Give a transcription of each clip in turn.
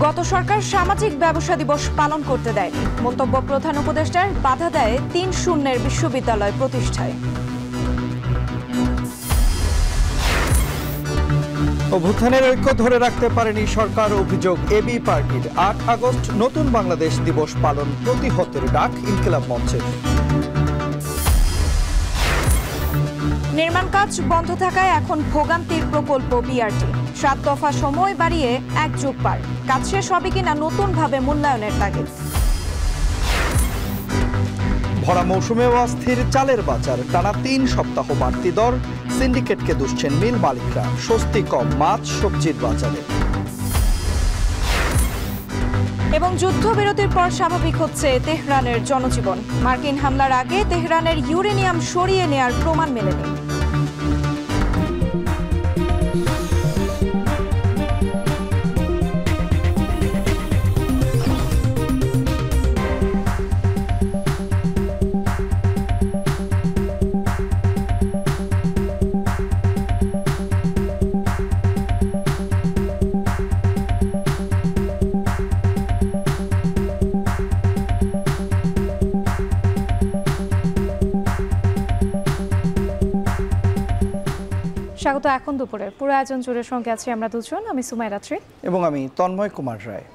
গত সরকার সামাজিক ব্যবসা দিবস পালন করতে দেয়নি। মন্তব্য প্রধান উপদেষ্টার, বাধা দেয় ৩-০ বিশ্ববিদ্যালয় প্রতিষ্ঠায়। অভ্যুত্থানের ঐক্য ধরে রাখতে পারেনি সরকার, অভিযোগ এবি পার্টির। ৮ আগস্ট নতুন বাংলাদেশ দিবস পালন প্রতিহতের ডাক ইনকিলাব মঞ্চের। নির্মাণ কাজ বন্ধ থাকায় এখন ভোগান্তির প্রকল্প বিআরটি। ৭ দফা সময় বাড়িয়ে ১ যুগ পার। কাজ শেষ হবে কিনা নতুনভাবে মূল্যায়নের তাগিদ। ভরা মৌসুমেও অস্থির চালের বাজার, টানা ৩ সপ্তাহ বাড়তি দর। সিন্ডিকেটকে দুষছেন মিল মালিকরা, স্বস্তি কম মাছ সবজির বাজারে। এবং যুদ্ধবিরতির পর স্বাভাবিক হচ্ছে তেহরানের জনজীবন। মার্কিন হামলার আগে তেহরানের ইউরেনিয়াম সরিয়ে নেয়ার প্রমাণ মেলেনি। স্বাগত এখন দুপুরে পুরো আয়োজন জুড়ে সঙ্গে আছি আমরা দুজন, আমি সুমাইরা রাত্রি এবং আমি তন্ময় কুমার রায়।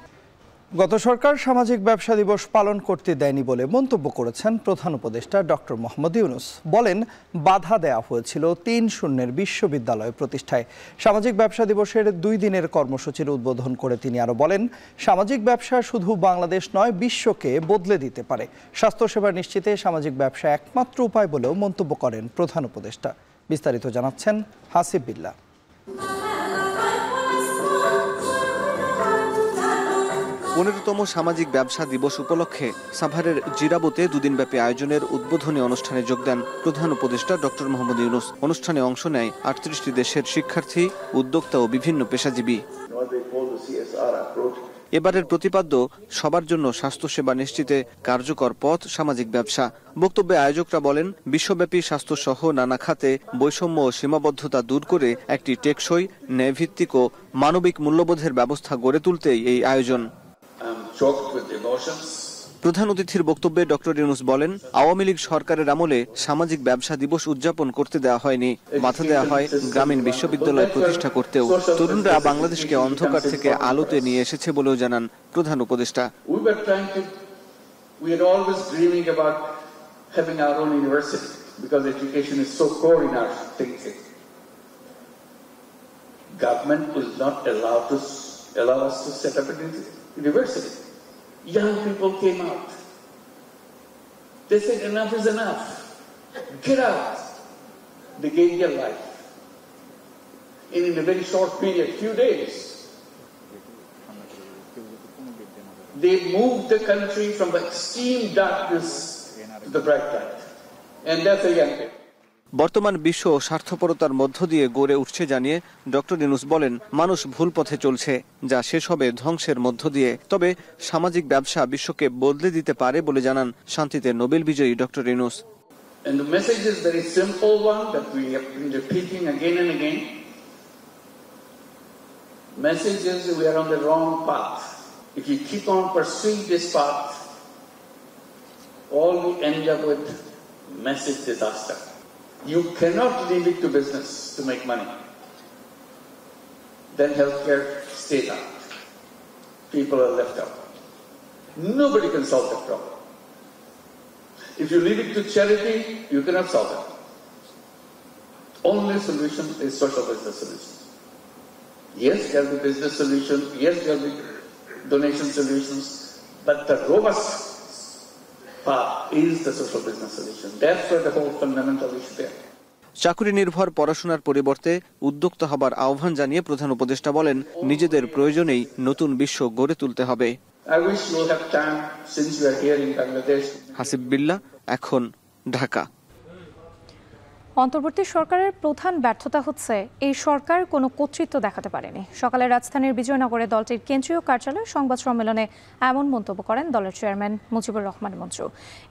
গত সরকার সামাজিক ব্যবসা দিবস পালন করতে দেয়নি বলে মন্তব্য করেছেন প্রধান উপদেষ্টা ডক্টর মোহাম্মদ ইউনূস। বলেন, বাধা দেওয়া হয়েছিল ৩-০ বিশ্ববিদ্যালয় প্রতিষ্ঠায়। সামাজিক ব্যবসা দিবসের ২ দিনের কর্মসূচির উদ্বোধন করে তিনি আরও বলেন, সামাজিক ব্যবসা শুধু বাংলাদেশ নয়, বিশ্বকে বদলে দিতে পারে। স্বাস্থ্যসেবা নিশ্চিতে সামাজিক ব্যবসা একমাত্র উপায় বলেও মন্তব্য করেন প্রধান উপদেষ্টা। বিস্তারিত জানাচ্ছেন হাসিব বিল্লাহ। ১৫তম সামাজিক ব্যবসা দিবস উপলক্ষে সাভারের জিরাবুতে দুদিনব্যাপী আয়োজনের উদ্বোধনী অনুষ্ঠানে যোগ দেন প্রধান উপদেষ্টা ডক্টর মোহাম্মদ ইউনূস। অনুষ্ঠানে অংশ নেয় ৩৮টি দেশের শিক্ষার্থী, উদ্যোক্তা ও বিভিন্ন পেশাজীবী। এবারের প্রতিপাদ্য সবার জন্য স্বাস্থ্যসেবা নিশ্চিতে কার্যকর পথ সামাজিক ব্যবসা। বক্তব্যে আয়োজকরা বলেন, বিশ্বব্যাপী স্বাস্থ্যসহ নানা খাতে বৈষম্য ও সীমাবদ্ধতা দূর করে একটি টেকসই, ন্যায়ভিত্তিক ও মানবিক মূল্যবোধের ব্যবস্থা গড়ে তুলতেই এই আয়োজন। প্রধান অতিথির বক্তব্যে ডক্টর ইউনূস বলেন, আওয়ামী লীগ সরকারের আমলে সামাজিক ব্যবসা দিবস উদযাপন করতে দেওয়া হয়নি, বাধা দেওয়া হয় গ্রামীণ বিশ্ববিদ্যালয় প্রতিষ্ঠা করতেও। তরুণরা বাংলাদেশকে অন্ধকার থেকে আলোতে নিয়ে এসেছে বলেও জানান প্রধান উপদেষ্টা। Government will not allow us to set up a university. Young people came out. They said enough is enough. Get out. They gave their life. In a very short period, few days. They moved the country from the extreme darkness to the bright light. And that's a young people. বর্তমান বিশ্ব স্বার্থপরতার মধ্য দিয়ে গড়ে উঠছে জানিয়ে doctor Yunus বলেন, মানুষ ভুল পথে চলছে, যা শেষ হবে ধ্বংসের মধ্য দিয়ে। তবে সামাজিক ব্যবসা বিশ্বকে বদলে দিতে পারে বলে জানান শান্তিতে নোবেল বিজয়ী doctor Yunus. And the message is very simple one that we have been repeating again and again. Message is we are on the wrong path. If you keep on pursuing this path, all we end up with massive disaster. You cannot leave it to business to make money. Then healthcare stays out. People are left out. Nobody can solve that problem. If you leave it to charity, you cannot solve it. Only solution is social business solution. Yes, there will be business solution. Yes, there will be donation solutions. But the robust path is the social business solution. That's where the whole fundamental issue there. চাকরি নির্ভর পড়াশোনার পরিবর্তে উদ্যোক্তা হবার আহ্বান জানিয়ে প্রধান উপদেষ্টা বলেন, নিজেদের প্রয়োজনেই নতুন বিশ্ব গড়ে তুলতে হবে। হাসিব বিল্লাহ, এখন ঢাকা। অন্তর্বর্তী সরকারের প্রধান ব্যর্থতা হচ্ছে এই সরকার কোনো কর্তৃত্ব দেখাতে পারেনি। সকালে রাজধানীর বিজয়নগরে দলটির কেন্দ্রীয় কার্যালয়ে সংবাদ সম্মেলনে এমন মন্তব্য করেন দলের চেয়ারম্যান মুজিবুর রহমান মঞ্জু।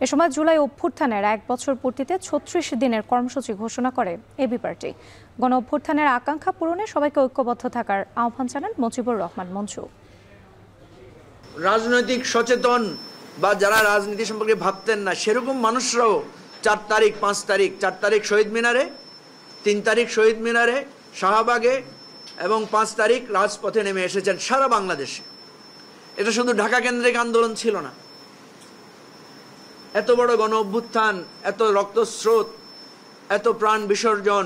এ সময় জুলাই অভ্যুত্থানের ১ বছর পূর্তিতে ৩৬ দিনের কর্মসূচি ঘোষণা করে এবি পার্টি। গণ অভ্যুত্থানের আকাঙ্ক্ষা পূরণে সবাইকে ঐক্যবদ্ধ থাকার আহ্বান জানান মুজিবুর রহমান মঞ্জু। রাজনৈতিক সচেতন বা যারা রাজনীতি সম্পর্কে ভাবতেন না সেরকম মানুষরাও 4 তারিখ 5 তারিখ 4 তারিখ শহীদ মিনারে, 3 তারিখ শহীদ মিনারে, শাহবাগে এবং 5 তারিখ রাজপথে নেমে এসেছেন সারা বাংলাদেশে। এটা শুধু ঢাকা কেন্দ্রিক আন্দোলন ছিল না। এত বড় গণ অভ্যুত্থান, এত রক্তস্রোত, এত প্রাণ বিসর্জন,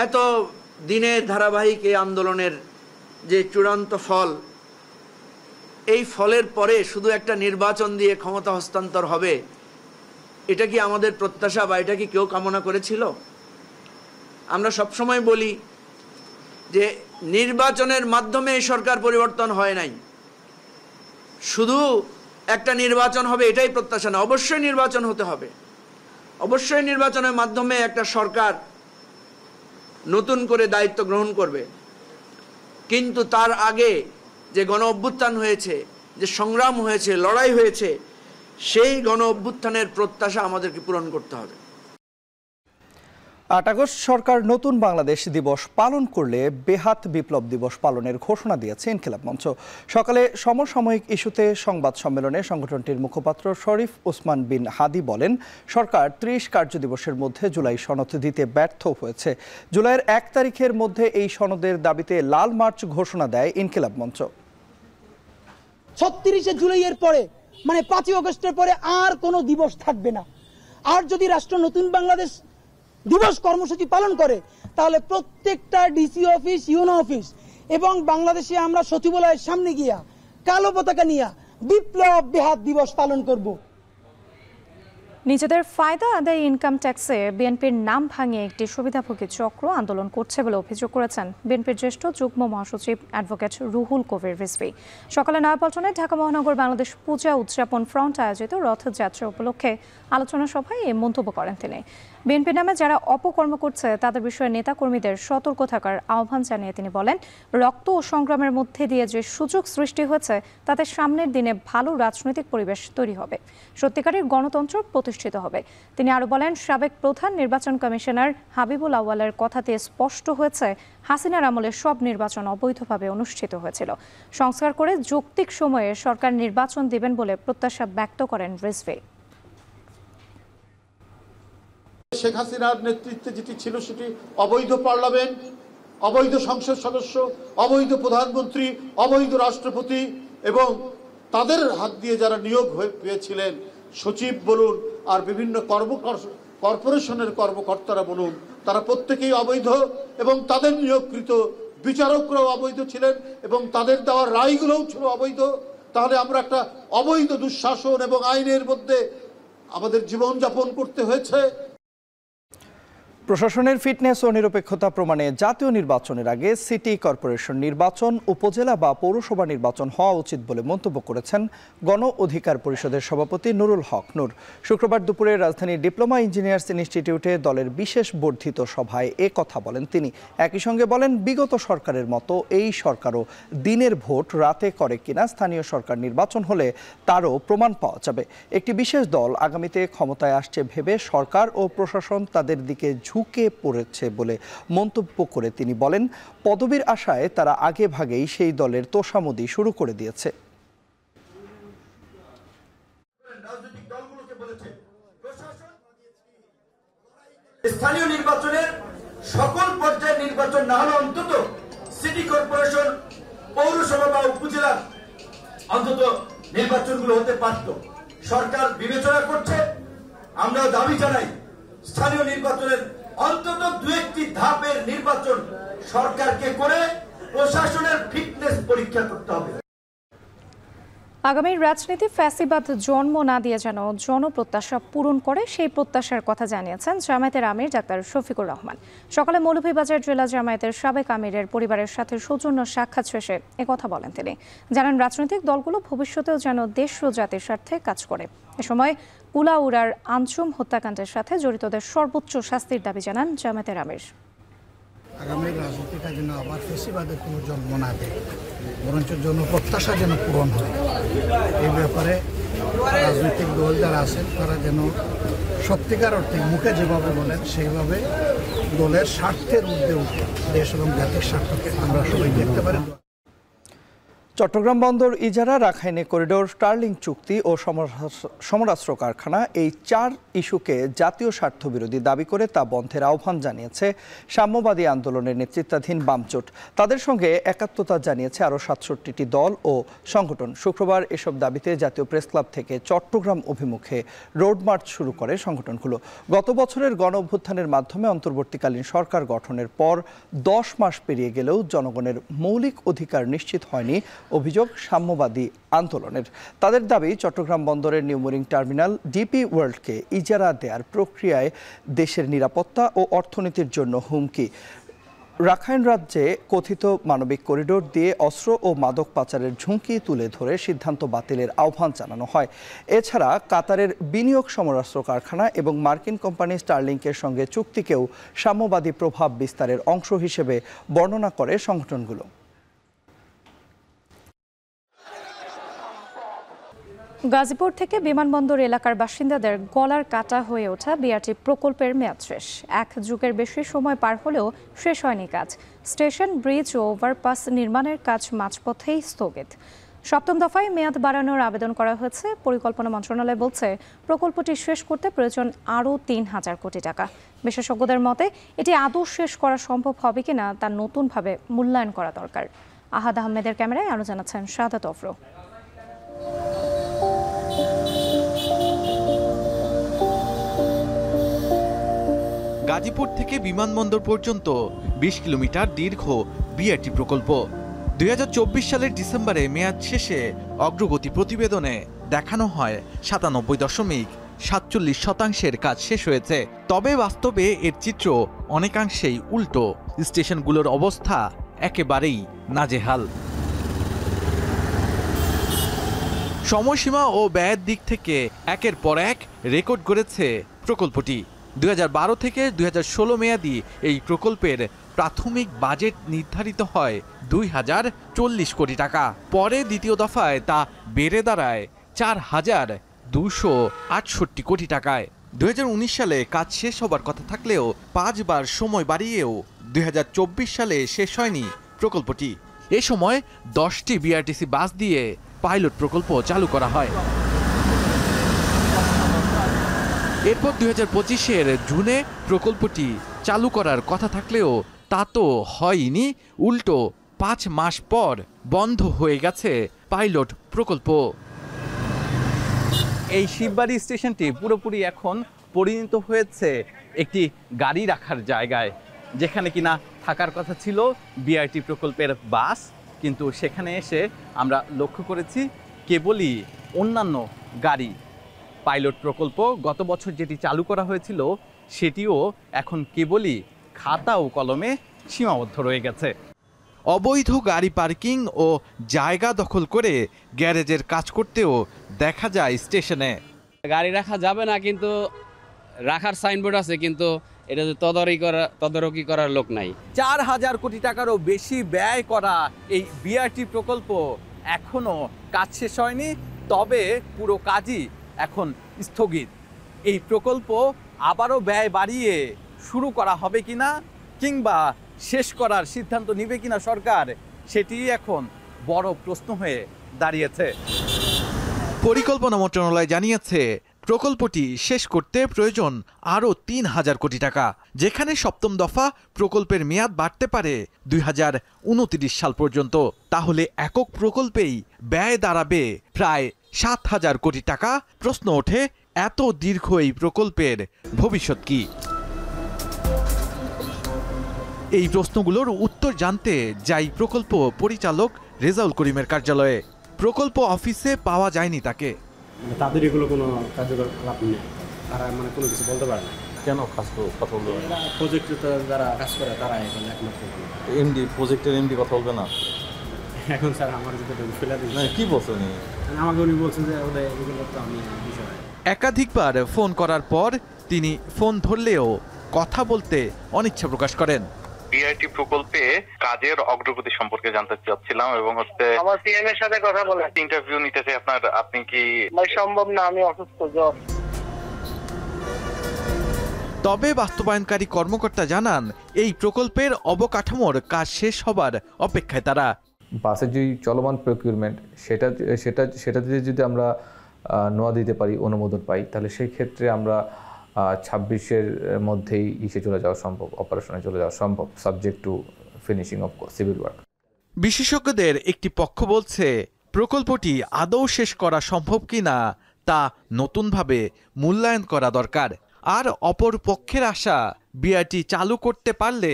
এত দিনের ধারাবাহিক এই আন্দোলনের যে চূড়ান্ত ফল, এই ফলের পরে শুধু একটা নির্বাচন দিয়ে ক্ষমতা হস্তান্তর হবে, এটা কি আমাদের প্রত্যাশা বা এটা কি কেউ কামনা করেছিল? আমরা সবসময় বলি যে নির্বাচনের মাধ্যমে এই সরকার পরিবর্তন হয় নাই, শুধু একটা নির্বাচন হবে এটাই প্রত্যাশা না। অবশ্যই নির্বাচন হতে হবে, অবশ্যই নির্বাচনের মাধ্যমে একটা সরকার নতুন করে দায়িত্ব গ্রহণ করবে, কিন্তু তার আগে যে গণ অভ্যুত্থান হয়েছে, যে সংগ্রাম হয়েছে, লড়াই হয়েছে, সেই গণ অভ্যুত্থানের প্রত্যাশা আমাদেরকে পূরণ করতে হবে। 8 আগস্ট সরকার নতুন বাংলাদেশ দিবস পালন করলে বেহাত বিপ্লব দিবস পালনের ঘোষণা দিয়েছে ইনকিলাব মঞ্চ। সকালে সমসাময়িক ইস্যুতে সংবাদ সম্মেলনে সংগঠনটির মুখপাত্র শরীফ ওসমান বিন হাদি বলেন, সরকার 30 কার্যদিবসের মধ্যে জুলাই সনদ দিতে ব্যর্থ হয়েছে। জুলাইয়ের 1 তারিখের মধ্যে এই সনদের দাবিতে লাল মার্চ ঘোষণা দেয় ইনকিলাব মঞ্চ। 36শে জুলাইয়ের পরে মানে 5ই আগস্টের পরে আর কোনো দিবস থাকবে না। আর যদি রাষ্ট্র নতুন বাংলাদেশ দিবস কর্মসূচি পালন করে তাহলে প্রত্যেকটা ডিসি অফিস, ইউনো অফিস এবং বাংলাদেশে আমরা সচিবালয়ের সামনে গিয়া কালো পতাকা নিয়ে বিপ্লব বেহাত দিবস পালন করব। নিজেদের ফায়দা আদায় ইনকাম ট্যাক্সে বিএনপির নাম ভাঙিয়ে একটি সুবিধাভোগী চক্র আন্দোলন করছে বলে অভিযোগ করেছেন বিএনপির জ্যেষ্ঠ যুগ্ম মহাসচিব অ্যাডভোকেট রুহুল কবির রিজভী। সকালে নয়াপল্টনে ঢাকা মহানগর বাংলাদেশ পূজা উদযাপন ফ্রন্ট আয়োজিত রথযাত্রা উপলক্ষে আলোচনা সভায় এই মন্তব্য করেন তিনি। বিএনপি নামে যারা অপকর্ম করছে তাদের বিষয়ে নেতাকর্মীদের সতর্ক থাকার আহ্বান জানিয়ে তিনি বলেন, রক্ত ও সংগ্রামের মধ্যে দিয়ে যে সুযোগ সৃষ্টি হয়েছে তাতে সামনের দিনে ভালো রাজনৈতিক পরিবেশ তৈরি হবে, সত্যিকারের গণতন্ত্র প্রতিষ্ঠিত হবে। তিনি আরও বলেন, সাবেক প্রধান নির্বাচন কমিশনার হাবিবুল আউয়ালের কথাতে স্পষ্ট হয়েছে হাসিনার আমলে সব নির্বাচন অবৈধভাবে অনুষ্ঠিত হয়েছিল। সংস্কার করে যৌক্তিক সময়ে সরকার নির্বাচন দিবেন বলে প্রত্যাশা ব্যক্ত করেন রিজভী। শেখ হাসিনার নেতৃত্বে যেটি ছিল সেটি অবৈধ পার্লামেন্ট, অবৈধ সংসদ সদস্য, অবৈধ প্রধানমন্ত্রী, অবৈধ রাষ্ট্রপতি এবং তাদের হাত দিয়ে যারা নিয়োগ পেয়েছিলেন, সচিব বলুন আর বিভিন্ন কর্পোরেশনের কর্মকর্তারা বলুন, তারা প্রত্যেকেই অবৈধ এবং তাদের নিয়োগকৃত বিচারকরাও অবৈধ ছিলেন এবং তাদের দেওয়া রায়গুলোও ছিল অবৈধ। তাহলে আমরা একটা অবৈধ দুঃশাসন এবং আইনের মধ্যে আমাদের জীবনযাপন করতে হয়েছে। প্রশাসনের ফিটনেস ও নিরপেক্ষতা প্রমাণে জাতীয় নির্বাচনের আগে সিটি কর্পোরেশন নির্বাচন, উপজেলা বা পৌরসভা নির্বাচন হওয়া উচিত বলে মন্তব্য করেছেন গণ অধিকার পরিষদের সভাপতি নুরুল হক নূর। শুক্রবার দুপুরে রাজধানীর ডিপ্লোমা ইঞ্জিনিয়ার্স ইনস্টিটিউটে দলের বিশেষ বর্ধিত সভায় এ কথা বলেন তিনি। একই সঙ্গে বলেন, বিগত সরকারের মতো এই সরকারও দিনের ভোট রাতে করে কিনা স্থানীয় সরকার নির্বাচন হলে তারও প্রমাণ পাওয়া যাবে। একটি বিশেষ দল আগামীতে ক্ষমতায় আসছে ভেবে সরকার ও প্রশাসন তাদের দিকে ঝুঁকে পড়েছে বলে মন্তব্য করে তিনি বলেন, পদবীর আশায় তারা আগে ভাগেই সেই দলের তোষামোদি শুরু করে দিয়েছে। স্থানীয় নির্বাচনের সকল পর্যায়ের নির্বাচন না হলে অন্তত সিটি কর্পোরেশন, পৌরসভা বা উপজেলার অন্তত নির্বাচনগুলো হতে পারত। সরকার বিবেচনা করছে, আমরা দাবি জানাই স্থানীয় নির্বাচনের অন্তত 2-1টি ধাপের নির্বাচন সরকারকে করে প্রশাসনের ফিটনেস পরীক্ষা করতে হবে। আগামীর রাজনীতি ফ্যাসিবাদ জন্ম না দিয়ে যেন জনপ্রত্যাশা পূরণ করে, সেই প্রত্যাশার কথা জানিয়েছেন জামায়াতের আমির ডাক্তার শফিকুর রহমান। সকালে মৌলভীবাজার জেলা জামায়াতের সাবেক আমিরের পরিবারের সাথে সৌজন্য সাক্ষাৎ শেষে একথা বলেন তিনি। জানান, রাজনৈতিক দলগুলো ভবিষ্যতেও যেন দেশ ও জাতির স্বার্থে কাজ করে। এ সময় কুলাউড়ার আঞ্চুম হত্যাকাণ্ডের সাথে জড়িতদের সর্বোচ্চ শাস্তির দাবি জানান জামায়াতের আমির। আগামী রাজনীতিটা যেন আবার ফেসিবাদের কোনো জন্ম না দেয়, বরঞ্চ জনপ্রত্যাশা যেন পূরণ হয়। এই ব্যাপারে রাজনৈতিক দল যারা আছেন তারা যেন সত্যিকার অর্থে মুখে যেভাবে বলেন সেইভাবে দলের স্বার্থের ঊর্ধ্বে উঠে দেশ এবং জাতির স্বার্থকে আমরা সবাই দেখতে পারি। চট্টগ্রাম বন্দর ইজারা, রাখাইনে করিডোর, স্টার্লিং চুক্তি ও সমরাস্ত্র কারখানা, এই 4 ইস্যুকে জাতীয় স্বার্থবিরোধী দাবি করে তা বন্ধের আহ্বান জানিয়েছে সাম্যবাদী আন্দোলনের নেতৃত্বাধীন বামজোট। তাদের সঙ্গে একাত্মতা জানিয়েছে আরও 67টি দল ও সংগঠন। শুক্রবার এসব দাবিতে জাতীয় প্রেসক্লাব থেকে চট্টগ্রাম অভিমুখে রোড মার্চ শুরু করে সংগঠনগুলো। গত বছরের গণ অভ্যুত্থানের মাধ্যমে অন্তর্বর্তীকালীন সরকার গঠনের পর 10 মাস পেরিয়ে গেলেও জনগণের মৌলিক অধিকার নিশ্চিত হয়নি অভিযোগ সাম্যবাদী আন্দোলনের। তাদের দাবি, চট্টগ্রাম বন্দরের নিউমোরিং টার্মিনাল ডিপি ওয়ার্ল্ডকে ইজারা দেওয়ার প্রক্রিয়ায় দেশের নিরাপত্তা ও অর্থনীতির জন্য হুমকি। রাখাইন রাজ্যে কথিত মানবিক করিডোর দিয়ে অস্ত্র ও মাদক পাচারের ঝুঁকি তুলে ধরে সিদ্ধান্ত বাতিলের আহ্বান জানানো হয়। এছাড়া কাতারের বিনিয়োগ সমরাস্ত্র কারখানা এবং মার্কিন কোম্পানি স্টার্লিংকের সঙ্গে চুক্তিকেও সাম্যবাদী প্রভাব বিস্তারের অংশ হিসেবে বর্ণনা করে সংগঠনগুলো। গাজীপুর থেকে বিমানবন্দর এলাকার বাসিন্দাদের গলার কাটা হয়ে ওঠা বিআরটি প্রকল্পের মেয়াদ শেষ। 1 যুগের বেশি সময় পার হলেও শেষ হয়নি কাজ। স্টেশন, ব্রিজ ও ওভারপাস নির্মাণের কাজ মাঝপথেই স্থগিত। 7ম দফায় মেয়াদ বাড়ানোর আবেদন করা হয়েছে। পরিকল্পনা মন্ত্রণালয় বলছে, প্রকল্পটি শেষ করতে প্রয়োজন আরও 3000 কোটি টাকা। বিশেষজ্ঞদের মতে, এটি আদৌ শেষ করা সম্ভব হবে কিনা তা নতুনভাবে মূল্যায়ন করা দরকার। আহাদ আহমেদের ক্যামেরায় আরও জানাচ্ছেন শাহাদাত অফরো। গাজীপুর থেকে বিমানবন্দর পর্যন্ত 20 কিলোমিটার দীর্ঘ বিআরটি প্রকল্প 2024 সালের ডিসেম্বরে মেয়াদ শেষে অগ্রগতি প্রতিবেদনে দেখানো হয় 97.47% কাজ শেষ হয়েছে। তবে বাস্তবে এর চিত্র অনেকাংশেই উল্টো। স্টেশনগুলোর অবস্থা একেবারেই নাজেহাল। সময়সীমা ও ব্যয়ের দিক থেকে একের পর এক রেকর্ড গড়েছে প্রকল্পটি। 2012 থেকে 2016 মেয়াদি এই প্রকল্পের প্রাথমিক বাজেট নির্ধারিত হয় 2040 কোটি টাকা। পরে দ্বিতীয় দফায় তা বেড়ে দাঁড়ায় 4268 কোটি টাকায়। 2019 সালে কাজ শেষ হবার কথা থাকলেও 5 বার সময় বাড়িয়েও 2024 সালে শেষ হয়নি প্রকল্পটি। এ সময় 10টি বিআরটিসি বাস দিয়ে পাইলট প্রকল্প চালু করা হয়। এরপর 2025-এর জুনে প্রকল্পটি চালু করার কথা থাকলেও তা তো হয়নি, উল্টো 5 মাস পর বন্ধ হয়ে গেছে পাইলট প্রকল্প। এই শিববাড়ি স্টেশনটি পুরোপুরি এখন পরিণত হয়েছে একটি গাড়ি রাখার জায়গায়, যেখানে কিনা থাকার কথা ছিল বিআরটি প্রকল্পের বাস, কিন্তু সেখানে এসে আমরা লক্ষ্য করেছি কেবলই অন্যান্য গাড়ি। পাইলট প্রকল্প গত বছর যেটি চালু করা হয়েছিল সেটিও এখন কেবলই খাতা ও কলমে সীমাবদ্ধ রয়ে গেছে। অবৈধ গাড়ি পার্কিং ও জায়গা দখল করে গ্যারেজের কাজ করতেও দেখা যায় স্টেশনে। গাড়ি রাখা যাবে না, কিন্তু রাখার সাইনবোর্ড আছে, কিন্তু এটা তদারকি করার লোক নাই। 4000 কোটি টাকারও বেশি ব্যয় করা এই বিআরটি প্রকল্প এখনো কাজ শেষ হয়নি, তবে পুরো কাজই এখন স্থগিত। এই প্রকল্প আবারও ব্যয় বাড়িয়ে শুরু করা হবে কিনা, কিংবা শেষ করার সিদ্ধান্ত নেবে কিনা সরকার, সেটি এখন বড় প্রশ্ন হয়ে দাঁড়িয়েছে। পরিকল্পনা মন্ত্রণালয় জানিয়েছে, প্রকল্পটি শেষ করতে প্রয়োজন আরও 3000 কোটি টাকা, যেখানে 7ম দফা প্রকল্পের মেয়াদ বাড়তে পারে 2029 সাল পর্যন্ত। তাহলে একক প্রকল্পেই ব্যয় দাঁড়াবে প্রায় 7000 কোটি টাকা। প্রশ্ন ওঠে, এত দীর্ঘ এই প্রকল্পের ভবিষ্যৎ কি? এই প্রশ্নগুলোর উত্তর জানতে যাই প্রকল্প পরিচালক রেজাউল করিমের কার্যালয়ে। প্রকল্প অফিসে পাওয়া যায়নি তাকে। তাদের এগুলো কোনো কার্যকর লাভ নেই, তারা মানে কোনো কিছু বলতে পারে না। কেন কাজ কথা বলবে? প্রজেক্টে যারা কাজ করে তারা এখন একমাত্র এমডি, প্রজেক্টের এমডি কথা বলবে না এখন। স্যার আমার যদি ফেলে দিই, কি বলছেন? আমাকে উনি বলছেন যে এগুলো তো আমি বিষয়। একাধিকবার ফোন করার পর তিনি ফোন ধরলেও কথা বলতে অনিচ্ছা প্রকাশ করেন। বিআরটি প্রকল্পে কাজের অগ্রগতি সম্পর্কে জানতে চাচ্ছিলাম এবং আমার সিএম এর সাথে কথা বলে ইন্টারভিউ নিতে চাই আপনার। আপনি কি? সম্ভব না, আমি অসুস্থ, জ্বর। তবে বাস্তবায়নকারী কর্মকর্তা জানান, এই প্রকল্পের অবকাঠামোর কাজ শেষ হবার অপেক্ষায় তারা। বাসের যে চলমান প্রকিউরমেন্ট সেটাতে যদি আমরা নোয়া দিতে পারি, অনুমোদন পাই, তাহলে সেই ক্ষেত্রে আমরা 26-এর মধ্যেই চলে যাওয়া সম্ভব, অপারেশনে চলে যাওয়া সম্ভব, subject to finishing of civil work. বিশেষজ্ঞদের একটি পক্ষ বলছে প্রকল্পটি আদৌ শেষ করা সম্ভব কিনা তা নতুনভাবে মূল্যায়ন করা দরকার। আর অপর পক্ষের আশা বিআরটি চালু করতে পারলে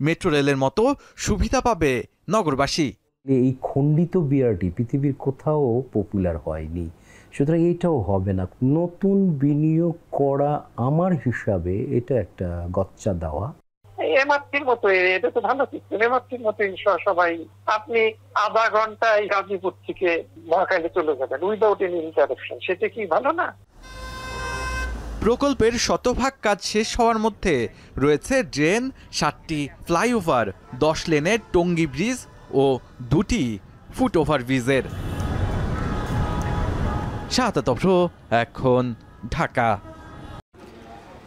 মেট্রো রেলের মতো সুবিধা পাবে নগরবাসী। এই খণ্ডিত বিআরটি পৃথিবীর কোথাও পপুলার হয়নি, সুতরাং এইটাও হবে না। নতুন বিনিয়োগ করা আমার হিসাবে এটা একটা গচ্চা দেওয়া। এমআরটির মতো, এটা তো ভালো সিস্টেম। এমআরটির মতো সবাই আপনি আধা ঘন্টায় গাজীপুর থেকে মহাখালী চলে যাবেন উইদাউট এনি ইন্টারাপশন, সেটা কি ভালো না? প্রকল্পের শতভাগ কাজ শেষ হওয়ার মধ্যে রয়েছে ড্রেন, 7টি ফ্লাইওভার, 10 লেনের টঙ্গী ব্রিজ ও 2টি ফুটওভার ব্রিজের। শাহাদাত অভ্র, এখন ঢাকা।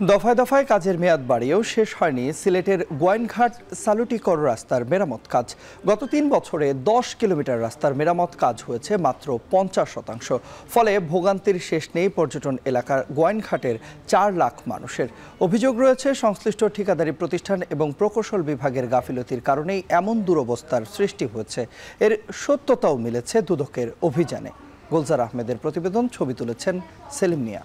দফায় দফায় কাজের মেয়াদ বাড়িয়েও শেষ হয়নি সিলেটের গোয়াইনঘাট সালুটিকর রাস্তার মেরামত কাজ। গত 3 বছরে 10 কিলোমিটার রাস্তার মেরামত কাজ হয়েছে মাত্র 50%। ফলে ভোগান্তির শেষ নেই পর্যটন এলাকার গোয়াইনঘাটের 4 লাখ মানুষের। অভিযোগ রয়েছে সংশ্লিষ্ট ঠিকাদারি প্রতিষ্ঠান এবং প্রকৌশল বিভাগের গাফিলতির কারণেই এমন দুরবস্থার সৃষ্টি হয়েছে। এর সত্যতাও মিলেছে দুদকের অভিযানে। গুলজার আহমেদের প্রতিবেদন, ছবি তুলেছেন সেলিম মিয়া।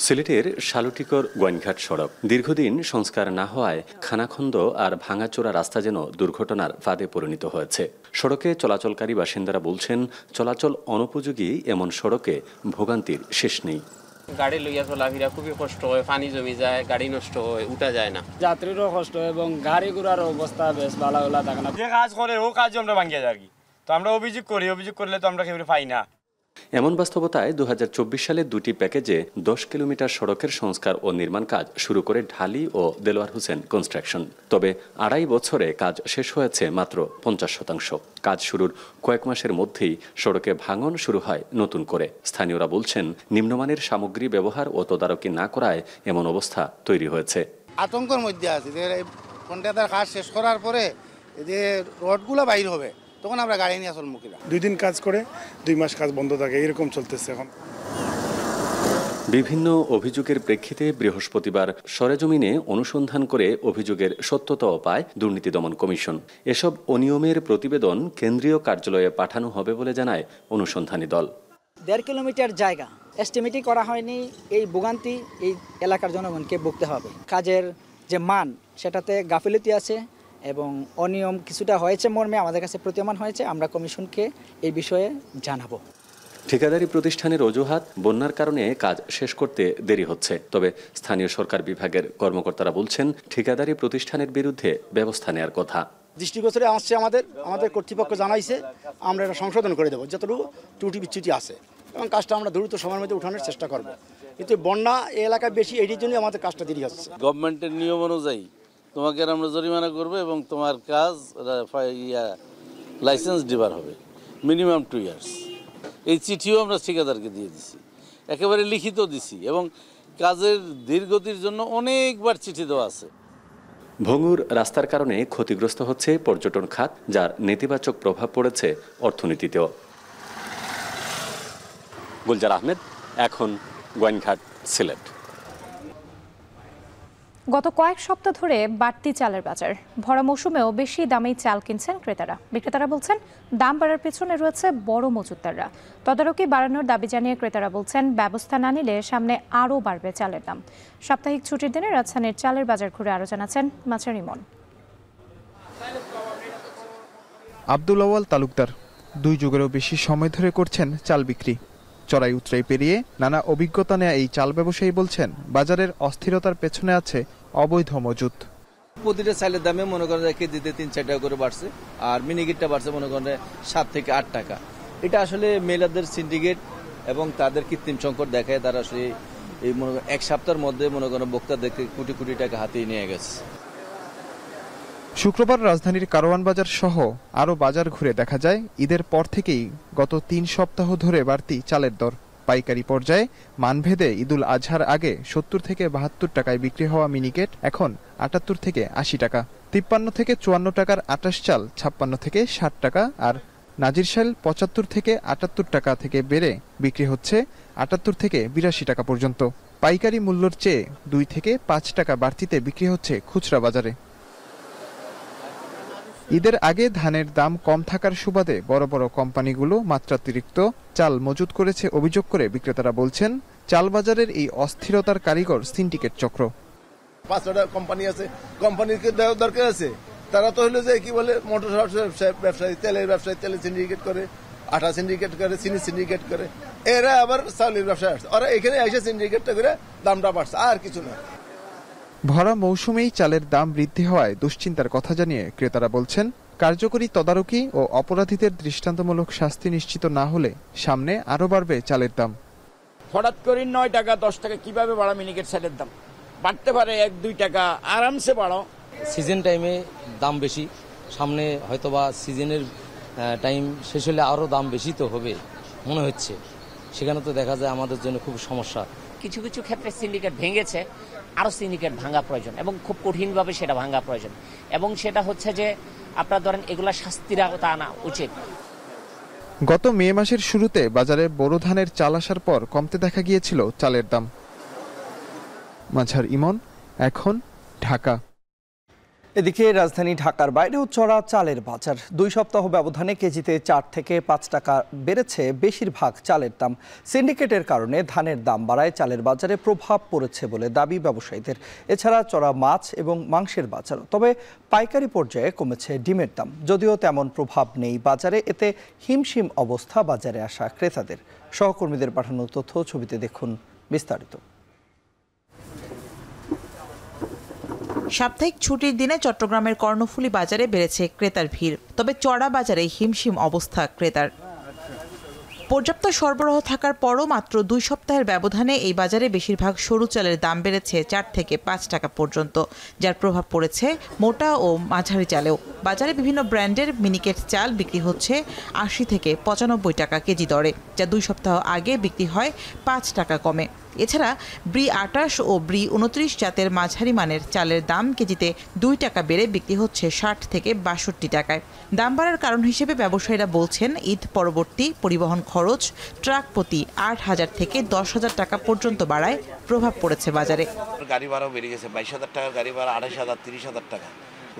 সিলেটের শালুটিকর গোয়াইনঘাট সড়ক দীর্ঘদিন সংস্কার না হওয়ায় খানাখন্দ আর ভাঙাচোরা রাস্তা যেন দুর্ঘটনার ফাঁদে পরিণত হয়েছে। সড়কে চলাচলকারী বাসিন্দারা বলছেন, চলাচল অনুপযোগী এমন সড়কে ভোগান্তির শেষ নেই। গাড়ি লইয়া চলাফেরা খুবই কষ্ট হয়, পানি জমি যায়, গাড়ি নষ্ট হয়, উঠা যায় না, যাত্রীরও কষ্ট এবং গাড়ি ঘোড়ার অবস্থা বেশ ভালো থাকে না। যে কাজ করে ও কাজ আমরা ভাঙিয়ে যাই, তো আমরা অভিযোগ করলে তো আমরা কেউ পাই না। এমন বাস্তবতায় 2024 সালে 2টি প্যাকেজে 10 কিলোমিটার সড়কের সংস্কার ও নির্মাণ কাজ শুরু করে ঢালি ও দেলোয়ার হোসেন কনস্ট্রাকশন। তবে 2.5 বছরে কাজ শেষ হয়েছে মাত্র 50%। কাজ শুরুর কয়েক মাসের মধ্যেই সড়কে ভাঙন শুরু হয় নতুন করে। স্থানীয়রা বলছেন, নিম্নমানের সামগ্রী ব্যবহার ও তদারকি না করায় এমন অবস্থা তৈরি হয়েছে। আতঙ্কের মধ্যে আছে যে কন্ট্রাক্টর কাজ শেষ করার পরে যে রডগুলো বাইর হবে, তখন আমরা গাড়ি নিয়ে আসল মুখিরা 2 দিন কাজ করে 2 মাস কাজ বন্ধ থাকে, এরকম চলতেছে এখন। বিভিন্ন অভিযোগের প্রেক্ষিতে বৃহস্পতিবার সরেজমিনে অনুসন্ধান করে অভিযোগের সত্যতাও পায় দুর্নীতি দমন কমিশন। এসব অনিয়মের প্রতিবেদন কেন্দ্রীয় কার্যালয়ে পাঠানো হবে বলে জানায় অনুসন্ধানী দল। 1.5 কিলোমিটার জায়গা এস্টিমেটই করা হয়নি, এই ভোগান্তি এই এলাকার জনগণকে ভুগতে হবে। কাজের যে মান সেটাতে গাফিলতি আছে এবং অনিয়ম কিছুটা হয়েছে মর্মে আমাদের কাছে প্রতীয়মান হয়েছে। আমরা কমিশনকে এই বিষয়ে জানাবো। ঠিকাদারি প্রতিষ্ঠানের অজুহাত, বন্যার কারণে কাজ শেষ করতে দেরি হচ্ছে। তবে স্থানীয় সরকার বিভাগের কর্মকর্তারা বলছেন, ঠিকাদারি প্রতিষ্ঠানের বিরুদ্ধে ব্যবস্থা নেওয়ার কথা। দৃষ্টিগোচরে আসছে, আমাদের কর্তৃপক্ষ জানাইছে, আমরা এটা সংশোধন করে দেবো যতটুকু ত্রুটি বিচ্যুতি আছে, এবং কাজটা আমরা দ্রুত সময়ের মধ্যে উঠানোর চেষ্টা করব। কিন্তু বন্যা এই এলাকায় বেশি, এটির জন্যই আমাদের কাজটা দেরি হচ্ছে। গভর্নমেন্টের নিয়ম অনুযায়ী তোমাকে আমরা জরিমানা করবে এবং তোমার কাজ লাইসেন্স দিবার হবে মিনিমাম 2 ইয়ার্স। এই চিঠিও আমরা ঠিকাদারকে দিয়ে দিছি, একেবারে লিখিত দিছি, এবং কাজের ধীরগতির জন্য অনেকবার চিঠি দেওয়া আছে। ভঙ্গুর রাস্তার কারণে ক্ষতিগ্রস্ত হচ্ছে পর্যটন খাত, যার নেতিবাচক প্রভাব পড়েছে অর্থনীতিতেও। গুলজার আহমেদ, এখন গোয়াইনঘাট, সিলেট। গত কয়েক সপ্তাহ ধরে বাড়তি চালের বাজার। ভরা মৌসুমেও বেশি দামেই চাল কিনছেন ক্রেতারা। বিক্রেতারা বলছেন, দাম বাড়ার পেছনে রয়েছে বড় মজুতদাররা। তদারকি বাড়ানোর দাবি জানিয়ে ক্রেতারা বলছেন, ব্যবস্থা না নিলে সামনে আরও বাড়বে চালের দাম। সাপ্তাহিক ছুটির দিনে রাজধানীর চালের বাজার ঘুরে আরও জানাচ্ছেন মাছের ইমন। আব্দুল আওয়াল তালুকদার 2 যুগেরও বেশি সময় ধরে করছেন চাল বিক্রি। চড়াই উতরাই পেরিয়ে নানা অভিজ্ঞতা নেয়া এই চাল ব্যবসায়ী বলছেন, বাজারের অস্থিরতার পেছনে আছে অবৈধ মজুত। প্রতিটা চালের দামে মনে করেন কেজিতে 3-4 টাকা করে বাড়ছে, আর মিনিকেটটা বাড়ছে মনে করেন 7 থেকে 8 টাকা। এটা আসলে মেলাদের সিন্ডিকেট এবং তাদের কৃত্রিম সংকট দেখায়। তারা আসলে এই মনে করেন 1 সপ্তাহের মধ্যে মনে করেন বক্তা দেখে কোটি কোটি টাকা হাতিয়ে নিয়ে গেছে। শুক্রবার রাজধানীর কারওয়ান বাজার সহ আরও বাজার ঘুরে দেখা যায়, ঈদের পর থেকেই গত 3 সপ্তাহ ধরে বাড়তি চালের দর। পাইকারি পর্যায়ে মানভেদে ঈদুল আজহার আগে ৭০ থেকে ৭২ টাকায় বিক্রি হওয়া মিনিকেট এখন ৭৮ থেকে ৮০ টাকা, ৫৩ থেকে ৫৪ টাকার আটাশ চাল ৫৬ থেকে ৬০ টাকা, আর নাজিরশাল ৭৫ থেকে ৭৮ টাকা থেকে বেড়ে বিক্রি হচ্ছে ৭৮ থেকে ৮২ টাকা পর্যন্ত। পাইকারি মূল্যের চেয়ে ২ থেকে ৫ টাকা বাড়তিতে বিক্রি হচ্ছে খুচরা বাজারে। ঈদের আগে ধানের দাম কম থাকার সুবাদে বড় বড় কোম্পানিগুলো মাত্রাতিরিক্ত চাল মজুত করেছে অভিযোগ করে বিক্রেতারা বলছেন, চাল বাজারের এই অস্থিরতার কারিগর সিন্ডিকেট চক্র। ৫টা কোম্পানি আছে, কোম্পানিকে দেওয়ার দরকার আছে। তারা তো হলো যে কি বলে মোটর ব্যবসায়ী, তেলের ব্যবসায়ী, তেলের সিন্ডিকেট করে, আটা সিন্ডিকেট করে, চিনি সিন্ডিকেট করে, এরা আবার চাউলের ব্যবসায় আসছে। ওরা এখানে এসে সিন্ডিকেটটা করে দামটা বাড়ছে, আর কিছু না। ভরা মৌসুমেই চালের দাম বৃদ্ধি হওয়ায় দুশ্চিন্তার কথা জানিয়ে ক্রেতারা বলছেন, কার্যকরী তদারকি ও অপরাধীদের দৃষ্টান্তমূলক শাস্তি নিশ্চিত না হলে সামনে আরও বাড়বে চালের দাম। হঠাৎ করে ৯ টাকা ১০ টাকা কিভাবে বাড়া মিনিকেট চালের দাম? বাড়তে পারে ১-২ টাকা, আরামসে বাড়াও। সিজন টাইমে দাম বেশি, সামনে হয়তোবা সিজনের টাইম শেষ হলে আরও দাম বেশি তো হবে মনে হচ্ছে, সেখানে তো দেখা যায় আমাদের জন্য খুব সমস্যা। কিছু কিছু ক্ষেত্রে সিন্ডিকেট ভেঙেছে, আরও সিন্ডিকেট ভাঙা প্রয়োজন এবং খুব কঠিনভাবে সেটা ভাঙা প্রয়োজন, এবং সেটা হচ্ছে যে আপনারা ধরেন এগুলা শাস্তির আওতায় আনা উচিত। গত মে মাসের শুরুতে বাজারে বোরো ধানের চাল আসার পর কমতে দেখা গিয়েছিল চালের দাম। মাঝার ইমন, এখন, ঢাকা। এদিকে রাজধানী ঢাকার বাইরেও চড়া চালের বাজার। ২ সপ্তাহ ব্যবধানে কেজিতে ৪ থেকে ৫ টাকা বেড়েছে বেশিরভাগ চালের দাম। সিন্ডিকেটের কারণে ধানের দাম বাড়ায় চালের বাজারে প্রভাব পড়েছে বলে দাবি ব্যবসায়ীদের। এছাড়া চড়া মাছ এবং মাংসের বাজারও। তবে পাইকারি পর্যায়ে কমেছে ডিমের দাম, যদিও তেমন প্রভাব নেই বাজারে। এতে হিমশিম অবস্থা বাজারে আসা ক্রেতাদের। সহকর্মীদের পাঠানো তথ্য ছবিতে দেখুন বিস্তারিত। সাপ্তাহিক ছুটির দিনে চট্টগ্রামের কর্ণফুলী বাজারে বেড়েছে ক্রেতার ভিড়, তবে চড়া বাজারে হিমশিম অবস্থা ক্রেতার। পর্যাপ্ত সরবরাহ থাকার পরও মাত্র ২ সপ্তাহের ব্যবধানে এই বাজারে বেশিরভাগ সরু চালের দাম বেড়েছে ৪ থেকে ৫ টাকা পর্যন্ত, যার প্রভাব পড়েছে মোটা ও মাঝারি চালেও। বাজারে বিভিন্ন ব্র্যান্ডের মিনিকেট চাল বিক্রি হচ্ছে ৮০ থেকে ৯৫ টাকা কেজি দরে, যা ২ সপ্তাহ আগে বিক্রি হয় ৫ টাকা কমে। এছাড়া ব্রি ২৮ ও ব্রি ২৯ জাতের মাঝারি মানের চালের দাম কেজিতে ২ টাকা বেড়ে বিক্রি হচ্ছে ৬০ থেকে ৬২ টাকায়। দাম বাড়ার কারণ হিসেবে ব্যবসায়ীরা বলছেন, ঈদ পরবর্তী পরিবহন খরচ ট্রাক প্রতি ৮,০০০ থেকে ১০,০০০ টাকা পর্যন্ত বাড়ায় প্রভাব পড়েছে বাজারে। গাড়ি ভাড়াও বেড়ে গেছে, ২২,০০০ টাকার গাড়ি ভাড়া ২৮,০০০, ৩০,০০০ টাকা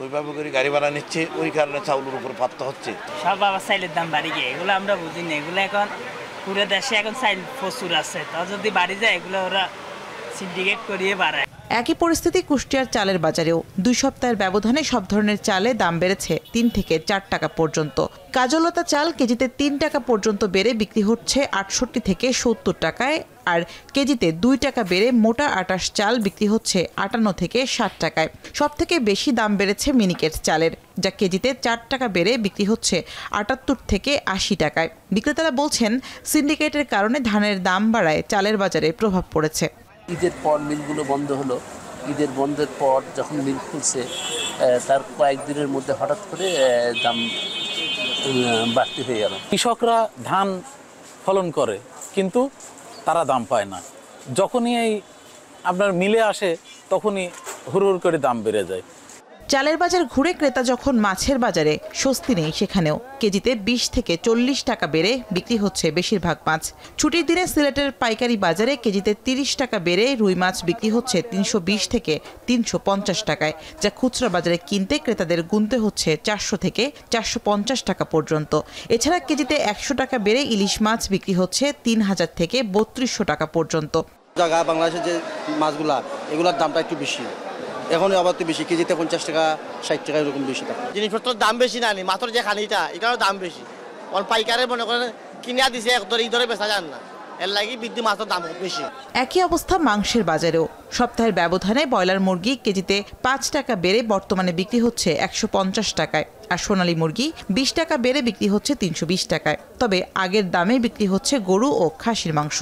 ওইভাবে করে গাড়ি ভাড়া নিচ্ছে, ওই কারণে চাউলের উপর পাত্তা হচ্ছে। সব আবার চাইলের দাম বাড়ি গিয়ে, এগুলো আমরা বুঝি না। এগুলো এখন পুরো দেশে এখন চাইল প্রচুর আছে, তা যদি বাড়ি যায় এগুলো ওরা সিন্ডিকেট করিয়ে বাড়ায়। একই পরিস্থিতি কুষ্টিয়ার চালের বাজারেও। ২ সপ্তাহের ব্যবধানে সব ধরনের চালে দাম বেড়েছে ৩ থেকে ৪ টাকা পর্যন্ত। কাজলতা চাল কেজিতে ৩ টাকা পর্যন্ত বেড়ে বিক্রি হচ্ছে ৬৮ থেকে ৭০ টাকায়, আর কেজিতে ২ টাকা বেড়ে মোটা আটাশ চাল বিক্রি হচ্ছে ৫৮ থেকে ৬০ টাকায়। সব থেকে বেশি দাম বেড়েছে মিনিকেট চালের, যা কেজিতে ৪ টাকা বেড়ে বিক্রি হচ্ছে ৭৮ থেকে ৮০ টাকায়। বিক্রেতারা বলছেন, সিন্ডিকেটের কারণে ধানের দাম বাড়ায় চালের বাজারে প্রভাব পড়েছে। ঈদের পর মিলগুলো বন্ধ হলো, ঈদের বন্ধের পর যখন মিল খুলছে তার কয়েকদিনের মধ্যে হঠাৎ করে দাম বাড়তি হয়ে গেল। কৃষকরা ধান ফলন করে কিন্তু তারা দাম পায় না, যখনই এই আপনার মিলে আসে তখনই হুড় করে দাম বেড়ে যায়। চালের বাজার ঘুরে ক্রেতা যখন মাছের বাজারে স্বস্তি নেই, সেখানেও কেজিতে ২০ থেকে ৪০ টাকা বেড়ে বিক্রি হচ্ছে বেশিরভাগ মাছ। ছুটির দিনে সিলেটের পাইকারি বাজারে কেজিতে ৩০ টাকা বেড়ে রুই মাছ বিক্রি হচ্ছে ৩২০ থেকে ৩৫০ টাকায়, যা খুচরা বাজারে কিনতে ক্রেতাদের গুনতে হচ্ছে ৪০০ থেকে ৪৫০ টাকা পর্যন্ত। এছাড়া কেজিতে ১০০ টাকা বেড়ে ইলিশ মাছ বিক্রি হচ্ছে ৩০০০ থেকে ৩২০০ টাকা পর্যন্ত। বাংলাদেশের যে মাছগুলা, এগুলোর দামটা একটু বেশি, এখন আবার তো বেশি, কেজিতে ৫০ টাকা ৬০ টাকা এরকম বেশি টাকা। জিনিসপত্রের দাম বেশি না, মাত্র যে খানিটা এটারও দাম বেশি। কারণ পাইকারে মনে করেন কিনে দিছে এই ধরে বেচা যান না, এর লাগি বৃদ্ধি মাছের দাম বেশি। একই অবস্থা মাংসের বাজারেও। সপ্তাহের ব্যবধানে ব্রয়লার মুরগি কেজিতে ৫ টাকা বেড়ে বর্তমানে বিক্রি হচ্ছে ১৫০ টাকায়, আর সোনালী মুরগি ২০ টাকা বেড়ে বিক্রি হচ্ছে ৩২০ টাকায়। তবে আগের দামে বিক্রি হচ্ছে গরু ও খাসির মাংস।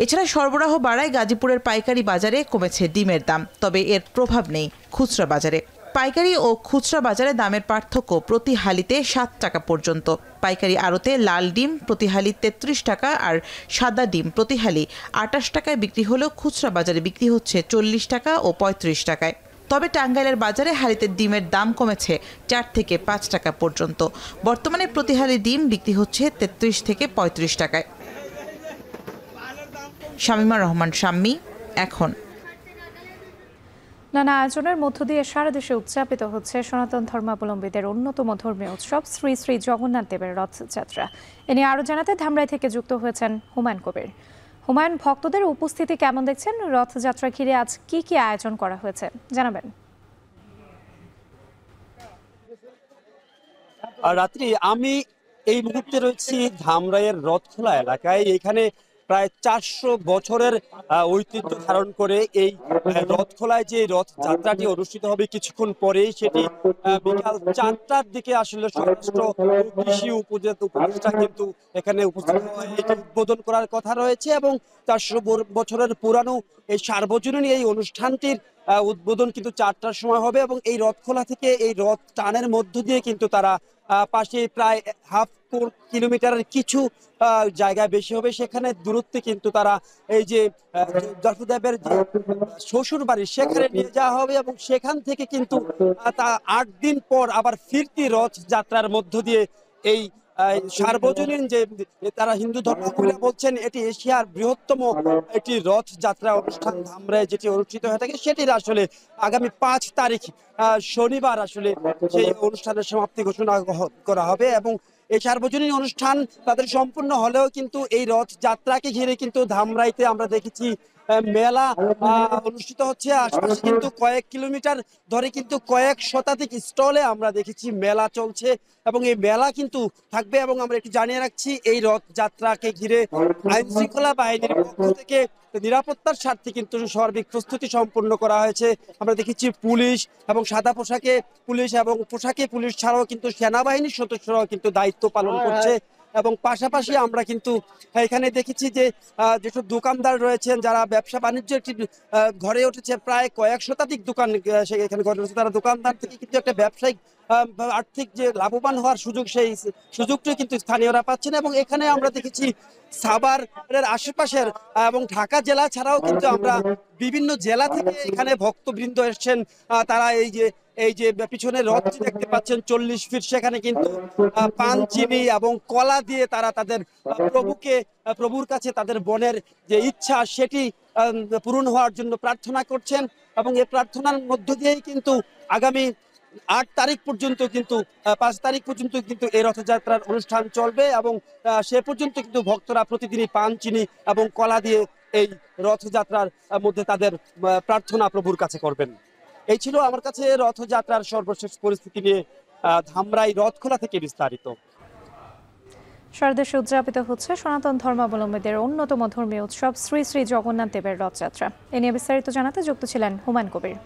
এছাড়া সরবরাহ বাড়ায় গাজীপুরের পাইকারি বাজারে কমেছে ডিমের দাম, তবে এর প্রভাব নেই খুচরা বাজারে। পাইকারি ও খুচরা বাজারে দামের পার্থক্য প্রতি হালিতে ৭ টাকা পর্যন্ত। পাইকারি আড়তে লাল ডিম প্রতিহালি 33 টাকা আর সাদা ডিম প্রতিহালি 28 টাকায় বিক্রি হলেও খুচরা বাজারে বিক্রি হচ্ছে 40 টাকা ও 35 টাকায়। তবে টাঙ্গাইলের বাজারে হালিতে ডিমের দাম কমেছে 4 থেকে 5 টাকা পর্যন্ত। বর্তমানে প্রতিহালি ডিম বিক্রি হচ্ছে 33 থেকে 35 টাকায়। শামিমা রহমান শাম্মী, এখন। নানা আয়োজনের মধ্য দিয়ে সারা দেশে উদযাপিত হচ্ছে সনাতন ধর্মাবলম্বীদের অন্যতম ধর্মীয় উৎসব শ্রী শ্রী জগন্নাথ দেবের রথযাত্রা। এ নিয়ে আরও জানাতে ধামরাই থেকে যুক্ত হয়েছেন হুমায়ুন কবির। হুমায়ুন, ভক্তদের উপস্থিতি কেমন দেখছেন? রথযাত্রা ঘিরে আজ কি কি আয়োজন করা হয়েছে জানাবেন। রাত্রি আমি এই মুহূর্তে রয়েছি ধামরাইয়ের রথখোলা এলাকায়। এখানে প্রায় 400 বছরের ঐতিহ্য ধারণ করে এই রথখোলায় যে রথযাত্রাটি অনুষ্ঠিত হবে কিছুক্ষণ পরেই, সেটি বিকাল 4টার দিকে আসলে স্বরাষ্ট্র কৃষি উপদেষ্টা কিন্তু এখানে উপস্থিত এটি উদ্বোধন করার কথা রয়েছে এবং 400 বছরের পুরানো এই সার্বজনীন এই অনুষ্ঠানটির উদ্বোধন কিন্তু 4টার সময় হবে এবং এই রথখোলা থেকে এই রথ টানের মধ্য দিয়ে কিন্তু তারা পাশে প্রায় হাফ কিলোমিটারের কিছু জায়গায় বেশি হবে সেখানে দূরত্বে কিন্তু তারা এই যে দর্শকদেবের যে শ্বশুর বাড়ি সেখানে নিয়ে যাওয়া হবে এবং সেখান থেকে কিন্তু তা 8 দিন পর আবার ফিরতি রথ যাত্রার মধ্য দিয়ে এই সার্বজনীন যে তারা হিন্দু ধর্মাবলম্বীরা বলছেন এটি এশিয়ার বৃহত্তম একটি রথ যাত্রা অনুষ্ঠান ধামরায় যেটি অনুষ্ঠিত হয়ে থাকে, সেটির আসলে আগামী 5 তারিখ শনিবার আসলে সেই অনুষ্ঠানের সমাপ্তি ঘোষণা করা হবে এবং এই সার্বজনীন অনুষ্ঠান তাদের সম্পূর্ণ হলেও কিন্তু এই রথ যাত্রাকে ঘিরে কিন্তু ধামরাইতে আমরা দেখেছি মেলা অনুষ্ঠিত হচ্ছে। আশপাশে কিন্তু কয়েক কিলোমিটার ধরে কিন্তু কয়েক শতাধিক স্টলে আমরা দেখেছি মেলা চলছে এবং এই মেলা কিন্তু থাকবে এবং আমরা একটু জানিয়ে রাখছি এই রথ যাত্রাকে ঘিরে আইন শৃঙ্খলা বাহিনীর পক্ষ থেকে নিরাপত্তার স্বার্থে কিন্তু সার্বিক প্রস্তুতি সম্পন্ন করা হয়েছে। আমরা দেখেছি পুলিশ এবং সাদা পোশাকে পুলিশ এবং পোশাকে পুলিশ ছাড়াও কিন্তু সেনাবাহিনীর সদস্যরাও কিন্তু দায়িত্ব পালন করছে এবং পাশাপাশি আমরা কিন্তু এখানে দেখেছি যে যেসব দোকানদার রয়েছেন যারা ব্যবসা বাণিজ্য একটি ঘরে উঠেছে, প্রায় কয়েক শতাধিক দোকান এখানে ঘরে উঠেছে, তারা দোকানদার থেকে কিন্তু একটা ব্যবসায়িক আর্থিক যে লাভবান হওয়ার সুযোগ সেই সুযোগটি কিন্তু স্থানীয়রা পাচ্ছেন এবং এখানে আমরা দেখেছি সাভারের আশেপাশের এবং ঢাকা জেলা ছাড়াও কিন্তু আমরা বিভিন্ন জেলা থেকে এখানে ভক্তবৃন্দ এসছেন। তারা এই যে পিছনে রথটি দেখতে পাচ্ছেন 40 ফিট, সেখানে কিন্তু পান চিনি এবং কলা দিয়ে তারা তাদের প্রভুর কাছে তাদের মনের যে ইচ্ছা সেটি পূরণ হওয়ার জন্য প্রার্থনা করছেন এবং এই প্রার্থনার মধ্য দিয়েই কিন্তু আগামী 8 তারিখ পর্যন্ত কিন্তু 5 তারিখ পর্যন্ত কিন্তু এই রথযাত্রার অনুষ্ঠান চলবে এবং সে পর্যন্ত কিন্তু ভক্তরা প্রতিদিনই পান চিনি এবং কলা দিয়ে এই রথযাত্রার মধ্যে তাদের প্রার্থনা প্রভুর কাছে করবেন। এই ছিল আমার কাছে রথযাত্রার সর্বশেষ পরিস্থিতি নিয়ে ধামরাই রথখোলা থেকে বিস্তারিত। সারা দেশে উদযাপিত হচ্ছে সনাতন ধর্মাবলম্বীদের অন্যতম ধর্মীয় উৎসব শ্রী শ্রী জগন্নাথ দেবের রথযাত্রা। এ নিয়ে বিস্তারিত জানাতে যুক্ত ছিলেন হুমায়ুন কবির।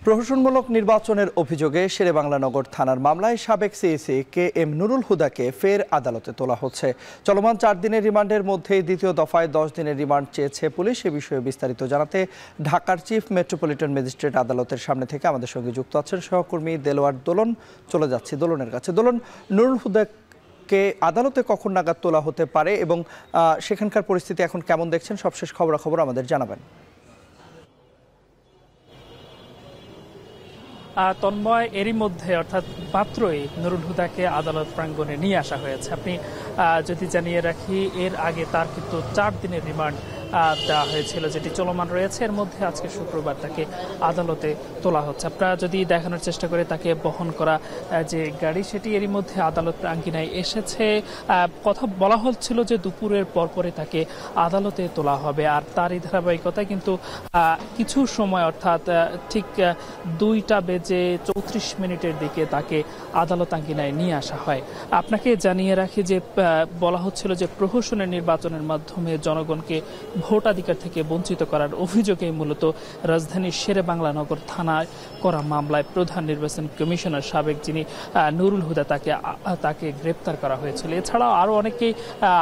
প্রহসনমূলক নির্বাচনের অভিযোগে শেরেবাংলা নগর থানার মামলায় সাবেক সিইসি KM নুরুল হুদাকে ফের আদালতে তোলা হচ্ছে। চলমান 4 দিনের রিমান্ডের মধ্যে দ্বিতীয় দফায় 10 দিনের রিমান্ড চেয়েছে পুলিশ। এ বিষয়ে বিস্তারিত জানাতে ঢাকার চিফ মেট্রোপলিটন ম্যাজিস্ট্রেট আদালতের সামনে থেকে আমাদের সঙ্গে যুক্ত আছেন সহকর্মী দেলোয়ার দোলন। চলে যাচ্ছি দোলনের কাছে। দোলন, নুরুল হুদাকে আদালতে কখন নাগাদ তোলা হতে পারে এবং সেখানকার পরিস্থিতি এখন কেমন দেখছেন, সবশেষ খবরাখবর আমাদের জানাবেন। তন্ময়, এরই মধ্যে অর্থাৎ মাত্রই নুরুল হুদাকে আদালত প্রাঙ্গণে নিয়ে আসা হয়েছে। আপনি যদি জানিয়ে রাখি, এর আগে তার কিন্তু 4 দিনের রিমান্ড দেওয়া হয়েছিল যেটি চলমান রয়েছে। এর মধ্যে আজকে শুক্রবার তাকে আদালতে তোলা হচ্ছে। আপনারা যদি দেখানোর চেষ্টা করে তাকে বহন করা যে গাড়ি সেটি এরই মধ্যে আদালত আঙ্গিনায় এসেছে। কথা বলা হচ্ছিল যে দুপুরের পরপরে তাকে আদালতে তোলা হবে, আর তারই ধারাবাহিকতায় কিন্তু কিছু সময় অর্থাৎ ঠিক 2:34 দিকে তাকে আদালত আঙ্গিনায় নিয়ে আসা হয়। আপনাকে জানিয়ে রাখি যে বলা হচ্ছিল যে প্রহসনের নির্বাচনের মাধ্যমে জনগণকে ভোটাধিকার থেকে বঞ্চিত করার অভিযোগে মূলত রাজধানীর শেরেবাংলানগর থানায় করা মামলায় প্রধান নির্বাচন কমিশনার সাবেক যিনি নুরুল হুদা তাকে গ্রেপ্তার করা হয়েছিল। এছাড়াও আরও অনেকেই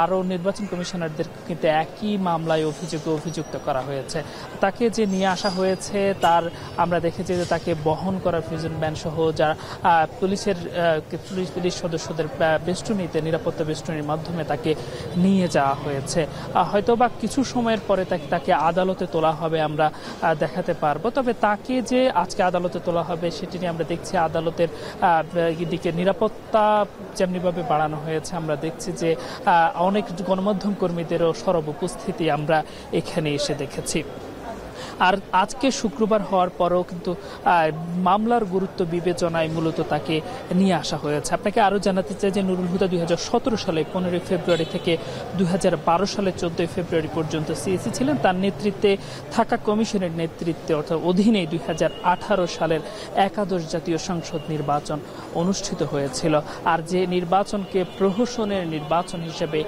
আরও নির্বাচন কমিশনারদের কিন্তু একই মামলায় অভিযুক্ত করা হয়েছে। তাকে যে নিয়ে আসা হয়েছে তার আমরা দেখেছি যে তাকে বহন করা প্রিজন ভ্যান সহ যারা পুলিশ সদস্যদের বেষ্টনীতে নিরাপত্তা বেষ্টনীর মাধ্যমে তাকে নিয়ে যাওয়া হয়েছে। হয়তোবা কিছু সময়ের পরে তাকে আদালতে তোলা হবে, আমরা দেখাতে পারবো। তবে তাকে যে আজকে আদালতে তোলা হবে সেটি নিয়ে আমরা দেখছি আদালতের দিকে নিরাপত্তা যেমনিভাবে বাড়ানো হয়েছে। আমরা দেখছি যে অনেক গণমাধ্যম কর্মীদেরও সরব উপস্থিতি আমরা এখানে এসে দেখেছি। আর আজকে শুক্রবার হওয়ার পরেও কিন্তু মামলার গুরুত্ব বিবেচনায় মূলত তাকে নিয়ে আসা হয়েছে। আপনাকে আরও জানাতে চাই যে নুরুল হুদা 2017 সালে 15 ফেব্রুয়ারি থেকে 2012 সালে 14 ফেব্রুয়ারি পর্যন্ত সিএসি ছিলেন। তার নেতৃত্বে থাকা কমিশনের নেতৃত্বে অর্থাৎ অধীনে 2018 সালের একাদশ জাতীয় সংসদ নির্বাচন অনুষ্ঠিত হয়েছিল। আর যে নির্বাচনকে প্রহসনের নির্বাচন হিসেবে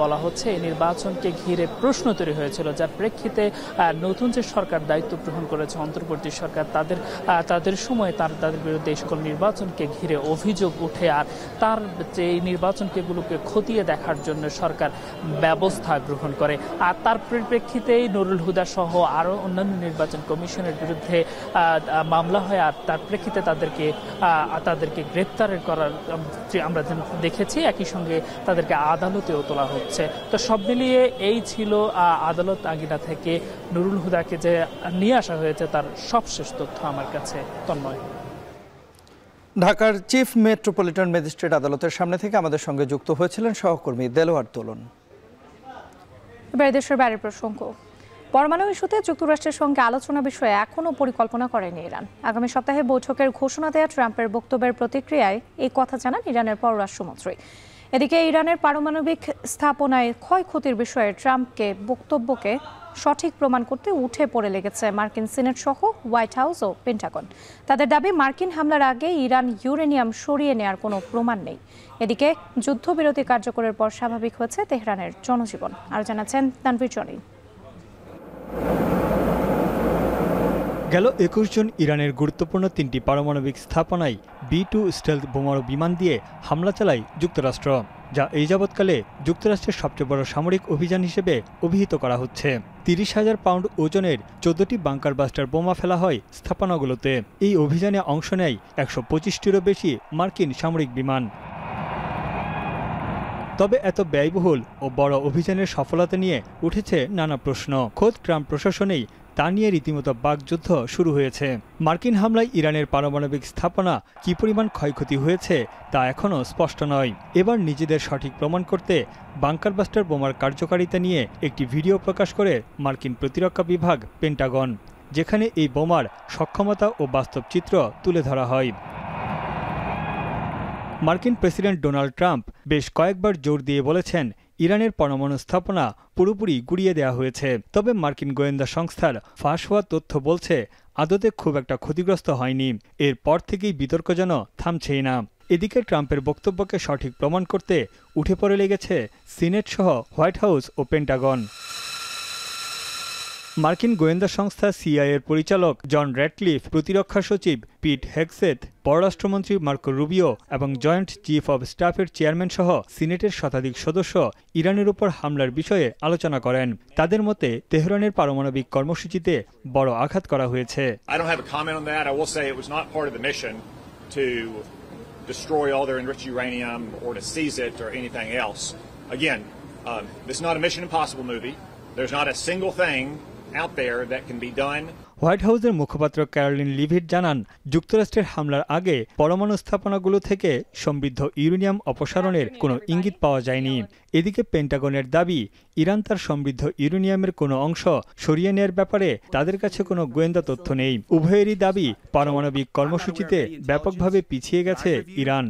বলা হচ্ছে, এই নির্বাচনকে ঘিরে প্রশ্ন তৈরি হয়েছিল, যার প্রেক্ষিতে নতুন যে সরকার দায়িত্ব গ্রহণ করেছে অন্তর্বর্তী সরকার, তাদের সময় তাদের বিরুদ্ধে এই সকল নির্বাচনকে ঘিরে অভিযোগ উঠে। আর তার যে এই নির্বাচনগুলোকে খতিয়ে দেখার জন্য সরকার ব্যবস্থা গ্রহণ করে। আর তার পরিপ্রেক্ষিতেই নুরুল হুদা সহ আরও অন্যান্য নির্বাচন কমিশনের বিরুদ্ধে মামলা হয়। আর তার প্রেক্ষিতে তাদেরকে গ্রেপ্তারের করার আমরা দেখেছি, একই সঙ্গে তাদেরকে আদালতেও তোলা হচ্ছে। তো সব মিলিয়ে এই ছিল আদালত আঙিনা থেকে নুরুল হুদাকে যে নিয়ে আসা হয়েছে তার সবশেষ তথ্য আমার কাছে। তন্ময়, ঢাকার চিফ মেট্রোপলিটন ম্যাজিস্ট্রেট আদালতের সামনে থেকে আমাদের সঙ্গে যুক্ত হয়েছিলেন সহকর্মী দেলোয়ার তোলন। এবার দেশের বাইরের প্রসঙ্গ। পরমাণু ইস্যুতে যুক্তরাষ্ট্রের সঙ্গে আলোচনা বিষয়ে এখনও পরিকল্পনা করেনি ইরান। আগামী সপ্তাহে বৈঠকের ঘোষণা দেওয়া ট্রাম্পের বক্তব্যের প্রতিক্রিয়ায় এই কথা জানান ইরানের পররাষ্ট্রমন্ত্রী। এদিকে ইরানের পারমাণবিক স্থাপনায় ক্ষয়ক্ষতির বিষয়ে ট্রাম্পকে বক্তব্যকে সঠিক প্রমাণ করতে উঠে পড়ে লেগেছে মার্কিন সিনেট সহ হোয়াইট হাউস ও পেন্টাগন। তাদের দাবি, মার্কিন হামলার আগে ইরান ইউরেনিয়াম সরিয়ে নেওয়ার কোনো প্রমাণ নেই। এদিকে যুদ্ধবিরতি কার্যকরের পর স্বাভাবিক হয়েছে তেহরানের জনজীবন। আর জানাচ্ছেন তানভীর জনি। গেল 21 জুন ইরানের গুরুত্বপূর্ণ 3টি পারমাণবিক স্থাপনায় B-2 স্টেলথ বোমারু বিমান দিয়ে হামলা চালায় যুক্তরাষ্ট্র, যা এই যাবৎকালে যুক্তরাষ্ট্রের সবচেয়ে বড় সামরিক অভিযান হিসেবে অভিহিত করা হচ্ছে। 30,000 পাউন্ড ওজনের 14টি বাংকার বাস্টার বোমা ফেলা হয় স্থাপনাগুলোতে। এই অভিযানে অংশ নেয় 125টিরও বেশি মার্কিন সামরিক বিমান। তবে এত ব্যয়বহুল ও বড় অভিযানের সফলতা নিয়ে উঠেছে নানা প্রশ্ন। খোদ ট্রাম্প প্রশাসনেই তা নিয়ে রীতিমতো বাকযুদ্ধ শুরু হয়েছে। মার্কিন হামলায় ইরানের পারমাণবিক স্থাপনা কী পরিমাণ ক্ষয়ক্ষতি হয়েছে তা এখনও স্পষ্ট নয়। এবার নিজেদের সঠিক প্রমাণ করতে বাংকার বাস্টার বোমার কার্যকারিতা নিয়ে একটি ভিডিও প্রকাশ করে মার্কিন প্রতিরক্ষা বিভাগ পেন্টাগন, যেখানে এই বোমার সক্ষমতা ও বাস্তব চিত্র তুলে ধরা হয়। মার্কিন প্রেসিডেন্ট ডোনাল্ড ট্রাম্প বেশ কয়েকবার জোর দিয়ে বলেছেন ইরানের পরমাণু স্থাপনা পুরোপুরি গুড়িয়ে দেওয়া হয়েছে। তবে মার্কিন গোয়েন্দা সংস্থার ফাঁস হওয়া তথ্য বলছে আদতে খুব একটা ক্ষতিগ্রস্ত হয়নি। এরপর থেকেই বিতর্ক যেন থামছেই না। এদিকে ট্রাম্পের বক্তব্যকে সঠিক প্রমাণ করতে উঠে পড়ে লেগেছে সিনেট সহ হোয়াইট হাউস ও পেন্টাগন। মার্কিন গোয়েন্দা সংস্থা সিআইএর পরিচালক জন র্যাটক্লিফ, প্রতিরক্ষা সচিব পিট হেগসেথ, পররাষ্ট্রমন্ত্রী মার্কো রুবিও এবং জয়েন্ট চিফ অব স্টাফের চেয়ারম্যান সহ সিনেটের শতাধিক সদস্য ইরানের উপর হামলার বিষয়ে আলোচনা করেন। তাদের মতে তেহরানের পারমাণবিক কর্মসূচিতে বড় আঘাত করা হয়েছে। হোয়াইট হাউসের মুখপাত্র ক্যারোলিন লিভিট জানান, যুক্তরাষ্ট্রের হামলার আগে পরমাণু স্থাপনাগুলো থেকে সমৃদ্ধ ইউরেনিয়াম অপসারণের কোনো ইঙ্গিত পাওয়া যায়নি। এদিকে পেন্টাগনের দাবি, ইরান তার সমৃদ্ধ ইউরেনিয়ামের কোনো অংশ সরিয়ে নেওয়ার ব্যাপারে তাদের কাছে কোনো গোয়েন্দা তথ্য নেই। উভয়েরই দাবি, পারমাণবিক কর্মসূচিতে ব্যাপকভাবে পিছিয়ে গেছে Iran.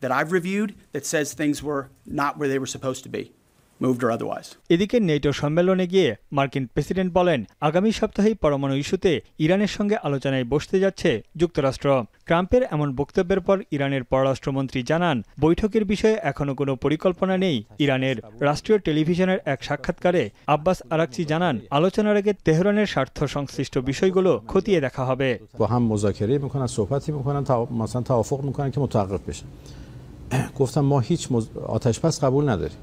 that I've reviewed that says things were not where they were supposed to be. moved or otherwise. এদিকে নেটো সম্মেলনে গিয়ে মার্কিন প্রেসিডেন্ট বলেন আগামী সপ্তাহেই পরমাণু ইস্যুতে ইরানের সঙ্গে আলোচনায় বসতে যাচ্ছে যুক্তরাষ্ট্র। ট্রাম্পের এমন বক্তব্যের পর ইরানের পররাষ্ট্রমন্ত্রী জানান বৈঠকের বিষয়ে এখনো কোনো পরিকল্পনা নেই ইরানের। রাষ্ট্রীয় টেলিভিশনের এক সাক্ষাৎকারে আব্বাস আরাকচি জানান আলোচনার আগে তেহরানের স্বার্থ সংশ্লিষ্ট বিষয়গুলো খতিয়ে দেখা হবে। با هم مذاکره میکنن صحبتی میکنن مثلا توافق میکنن که متوقف بشه. گفتم ما هیچ آتش بس قبول نداریم.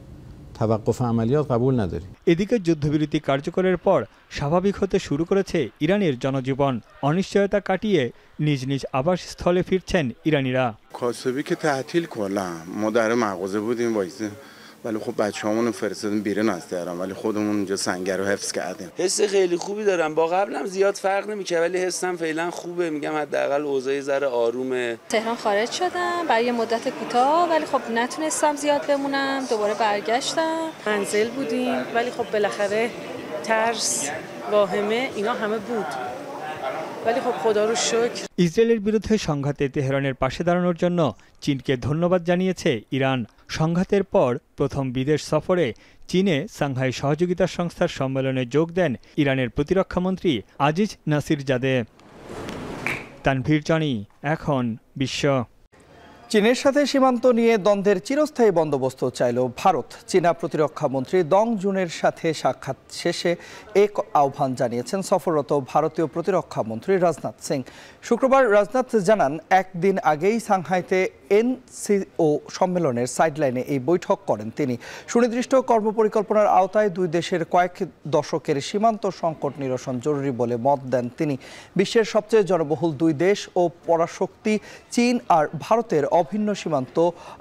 توقف عملیات قبول نداریم. এদিকে যুদ্ধবিরতি কার্যকরের পর স্বাভাবিক হতে শুরু করেছে ইরানের জনজীবন। অনিশ্চয়তা কাটিয়ে নিজ নিজ আবাসস্থলে ফিরছেন ইরানিরা। کاسبی که تعطیل کلا ما در مغازه بودیم وایسه ولی خب بچه‌هامون فرستادیم بیرون از تهران ولی خودمون اونجا سنگر رو حفظ کردیم. حس خیلی خوبی دارم. با قبلم زیاد فرق نمی‌کنه ولی حسم فعلا خوبه. میگم حداقل اوضاع ذره آرومه. تهران خارج شدم برای مدت کوتاه ولی خب نتونستم زیاد بمونم. دوباره برگشتم. منزل بودیم ولی خب بالاخره ترس، واهمه اینا همه بود. ولی خب خدا رو شکر ইসরায়েলের বিরুদ্ধে সংঘাতে তেহরানের পাশে দাঁড়ানোর জন্য চীনকে ধন্যবাদ জানিয়েছে ইরান। সংঘাতের পর প্রথম বিদেশ সফরে চীনে সাংহাই সহযোগিতা সংস্থার সম্মেলনে যোগ দেন ইরানের প্রতিরক্ষামন্ত্রী আজিজ নাসিরজাদে। তানভীর জানি, এখন বিশ্ব। চীনের সাথে সীমান্ত নিয়ে দ্বন্দ্বের চিরস্থায়ী বন্দোবস্ত চাইল ভারত। চীনা প্রতিরক্ষা মন্ত্রী দং জুনের সাথে সাক্ষাৎ শেষে এক আহ্বান জানিয়েছেন সফররত ভারতীয় প্রতিরক্ষা মন্ত্রী রাজনাথ সিং। শুক্রবার রাজনাথ জানান একদিন আগেই সাংহাইতে এনসিও সম্মেলনের সাইডলাইনে এই বৈঠক করেন তিনি। সুনির্দিষ্ট কর্মপরিকল্পনার আওতায় দুই দেশের কয়েক দশকের সীমান্ত সংকট নিরসন জরুরি বলে মত দেন তিনি। বিশ্বের সবচেয়ে জনবহুল দুই দেশ ও পরাশক্তি চীন আর ভারতের অভিন্ন সীমান্ত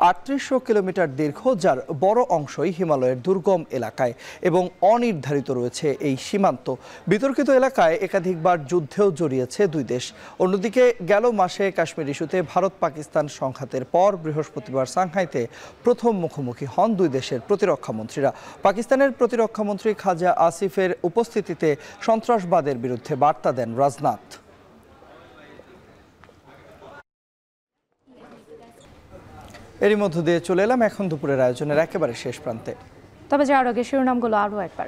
৩৮০০ কিলোমিটার দীর্ঘ, যার বড় অংশই হিমালয়ের দুর্গম এলাকায় এবং অনির্ধারিত রয়েছে এই সীমান্ত। বিতর্কিত এলাকায় একাধিকবার যুদ্ধেও জড়িয়েছে দুই দেশ। অন্যদিকে গেল মাসে কাশ্মীর ইস্যুতে ভারত পাকিস্তান সংঘাতের পর বৃহস্পতিবার সাংহাইতে প্রথম মুখোমুখি হন দুই দেশের প্রতিরক্ষা মন্ত্রীরা। পাকিস্তানের প্রতিরক্ষা মন্ত্রী খাজা আসিফের উপস্থিতিতে সন্ত্রাসবাদের বিরুদ্ধে বার্তা দেন রাজনাথ। এরই মধ্য দিয়ে চলে এলাম এখন দুপুরের আয়োজনের একেবারে শেষ প্রান্তে। তবে যাওয়ার আগে শিরোনামগুলো আরও একবার।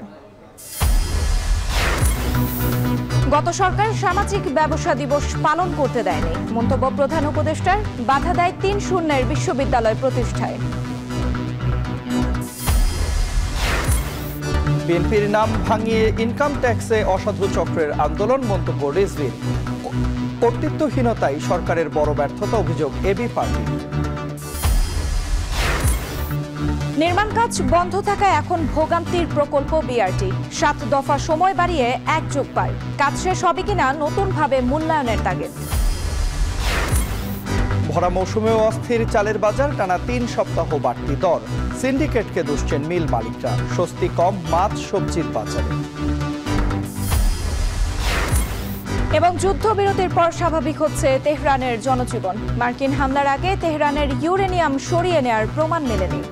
গত সরকার সামাজিক ব্যবসা দিবস পালন করতে দেয়নি, মন্তব্য প্রধান উপদেষ্টার। বাধা দেয় ৩-০ বিশ্ববিদ্যালয় প্রতিষ্ঠায়। বিএনপির নাম ভাঙিয়ে ইনকাম ট্যাক্সে অসাধু চক্রের আন্দোলন, মন্তব্য রিজভির। কর্তৃত্বহীনতাই সরকারের বড় ব্যর্থতা, অভিযোগ এবি পার্টি। নির্মাণ কাজ বন্ধ থাকায় এখন ভোগান্তির প্রকল্প বিআরটি। ৭ দফা সময় বাড়িয়ে ১ যুগ পায়। কাজ শেষ হবে কিনা নতুনভাবে মূল্যায়নের তাগিদ। ভরা মৌসুমেও অস্থির চালের বাজার, টানা ৩ সপ্তাহ বাড়তি দর। সিন্ডিকেটকে দুষছেন মিল মালিকরা, স্বস্তি কম মাছ সবজির বাজারে। এবং যুদ্ধবিরতির পর স্বাভাবিক হচ্ছে তেহরানের জনজীবন। মার্কিন হামলার আগে তেহরানের ইউরেনিয়াম সরিয়ে নেওয়ার প্রমাণ মেলেনি।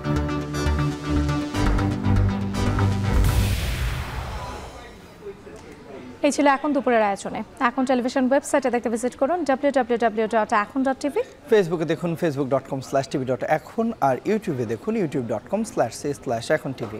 এই ছিল এখন দুপুরের আয়োজনে। এখন টেলিভিশন ওয়েবসাইটে দেখতে ভিজিট করুন www.ekon.tv। ফেসবুকে দেখুন facebook.com/tv.ekon আর ইউটিউবে দেখুন youtube.com/ekhon tv।